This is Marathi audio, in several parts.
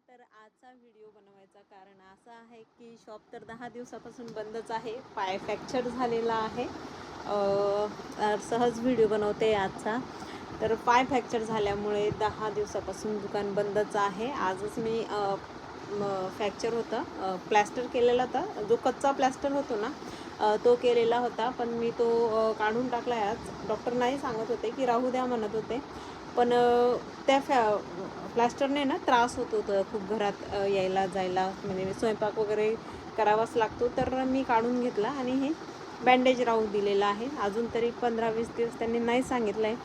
तर आजचा व्हिडिओ बनवायचा कारण असं आहे की शॉप तर 10 दिवसापासून बंदच आहे. पाय फ्रॅक्चर झालेला आहे. सहज व्हिडिओ बनवते आजचा. तर पाय फ्रॅक्चर झाल्यामुळे 10 दिवसापासून दुकान बंदच आहे. आजच मी फ्रॅक्चर होतं, प्लॅस्टर केलेला होता. जो कच्चा प्लॅस्टर होतो ना तो केलेला होता, पण मी तो काढून टाकला आहे आज. डॉक्टर नाही सांगत होते की राहू द्या म्हणत होते, पण त्या प्लॅस्टरने ना त्रास होत होतं खूप घरात यायला जायला, म्हणजे स्वयंपाक वगैरे करावाच लागतो. तर मी काढून घेतला आणि हे बँडेज राहू दिलेलं आहे. अजून तरी 15-20 दिवस त्यांनी नाही सांगितलं आहे.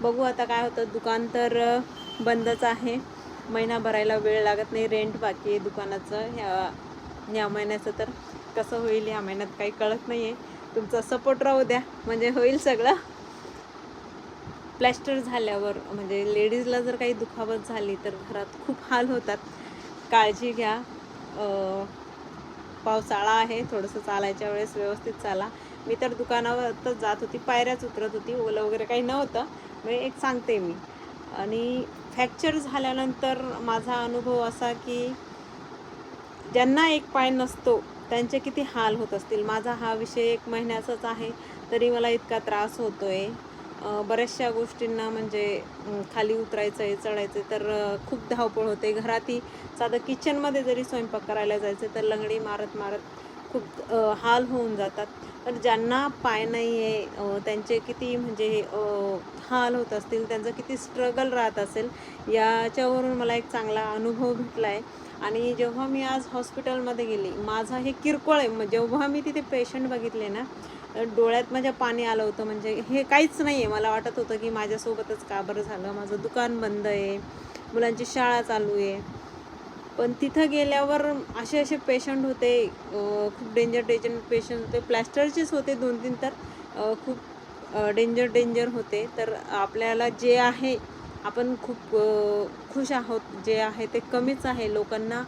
बघू आता काय होतं. दुकान तर बंदच आहे. महिना भरायला वेळ लागत नाही. रेंट बाकी आहे दुकानाचं ह्या महिन्याचं, तर कसं होईल ह्या महिन्यात काही कळत नाही आहे. तुमचा सपोर्ट राहू द्या, म्हणजे होईल सगळं. प्लॅस्टर झाल्यावर म्हणजे लेडीजला जर काही दुखापत झाली तर घरात खूप हाल होतात. काळजी घ्या. पावसाळा आहे, थोडंसं चालायच्या वेळेस व्यवस्थित चाला. मी तर दुकानावरच जात होती, पायऱ्याच उतरत होती. ओलं वगैरे काही नव्हतं, म्हणजे एक सांगते मी. आणि फ्रॅक्चर झाल्यानंतर माझा अनुभव असा की ज्यांना एक पाय नसतो त्यांचे किती हाल होत असतील. माझा हा विषय 1 महिन्याचाच आहे, तरी मला इतका त्रास होतो आहे. बऱ्याचशा गोष्टींना म्हणजे खाली उतरायचं आहे, चढायचं आहे, तर खूप धावपळ होते. घरातही साधं किचनमध्ये जरी स्वयंपाक करायला जायचं तर लंगडी मारत मारत खूप हाल होऊन जातात. तर ज्यांना पाय नाही आहे त्यांचे किती म्हणजे हाल होत असतील, त्यांचं किती स्ट्रगल राहत असेल, याच्यावरून मला एक चांगला अनुभव भेटला आहे. आणि जेव्हा मी आज हॉस्पिटलमध्ये गेली, माझा हे किरकोळ आहे. जेव्हा मी तिथे पेशंट बघितले ना, डोळ्यात माझ्या पाणी आलं होतं. म्हणजे हे काहीच नाही आहे. मला वाटत होतं की माझ्यासोबतच का बरं झालं, माझं दुकान बंद आहे, मुलांची शाळा चालू आहे. पण तिथं गेल्यावर असे पेशंट होते, खूप डेंजर पेशंट होते. प्लॅस्टरचेच होते 2-3, तर खूप डेंजर होते. तर आपल्याला जे आहे, आपण खूप खुश आहोत. जे आहे ते कमीच आहे. लोकांना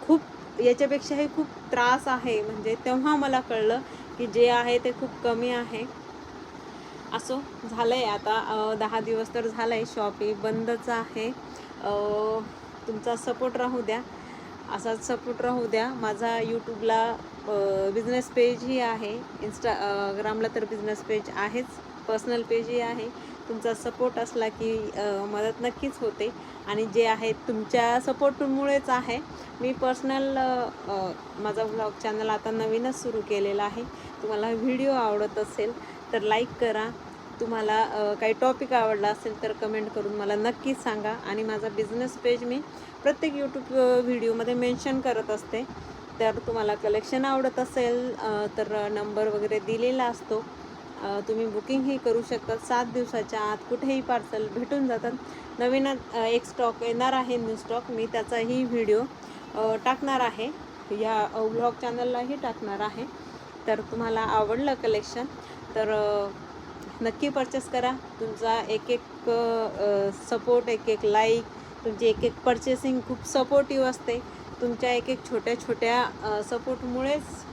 खूप याच्यापेक्षाही खूप त्रास आहे. म्हणजे तेव्हा मला कळलं की जे आहे ते खूप कमी आहे. असो झालं आहे आता. 10 दिवस तर झालं आहे, शॉपही बंदच आहे. तुमचा सपोर्ट राहू द्या, असाच सपोर्ट राहू द्या. माझा यूट्यूबला बिझनेस पेजही आहे, इंस्टाग्रामला तर बिझनेस पेज आहेच, पर्सनल पेजही आहे. तुमचा सपोर्ट असला की मदत नक्कीच होते. आणि जे आहे तुमच्या सपोर्टमुळेच आहे. मी पर्सनल माझा व्लॉग चॅनल आता नवीनच सुरू केलेला आहे. तुम्हाला व्हिडिओ आवडत असेल तर लाईक करा. तुम्हाला काही टॉपिक आवडला असेल तर कमेंट करून मला नक्कीच सांगा. आणि माझा बिझनेस पेज मी प्रत्येक यूट्यूब व्हिडिओमध्ये मेन्शन करत असते. तर तुम्हाला कलेक्शन आवडत असेल तर नंबर वगैरे दिलेला असतो. तुम्ही बुकिंगही करू शकता. 7 दिवसाच्या आत कुठेही पार्सल भेटून जातात. नवीन एक स्टॉक येणार आहे, न्यू स्टॉक. मी त्याचाही व्हिडिओ टाकणार आहे, या व्लॉग चॅनललाही टाकणार आहे. तर तुम्हाला आवडलं कलेक्शन तर नक्की परचेस करा. तुमचा एक सपोर्ट, एक लाईक, तुमची एक पर्चेसिंग खूप सपोर्टिव्ह असते. तुमच्या एक छोट्या सपोर्टमुळेच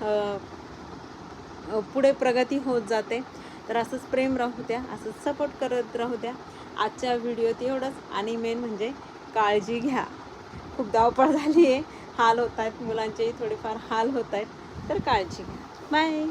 पुढे प्रगती होत जाते. तर असंच प्रेम राहू द्या, असंच सपोर्ट करत राहू द्या. आजच्या व्हिडिओत एवढंच. आणि मेन म्हणजे काळजी घ्या. खूप धावपळ झाली आहे, हाल होत आहेत, मुलांचेही थोडेफार हाल होत आहेत. तर काळजी घ्या. बाय.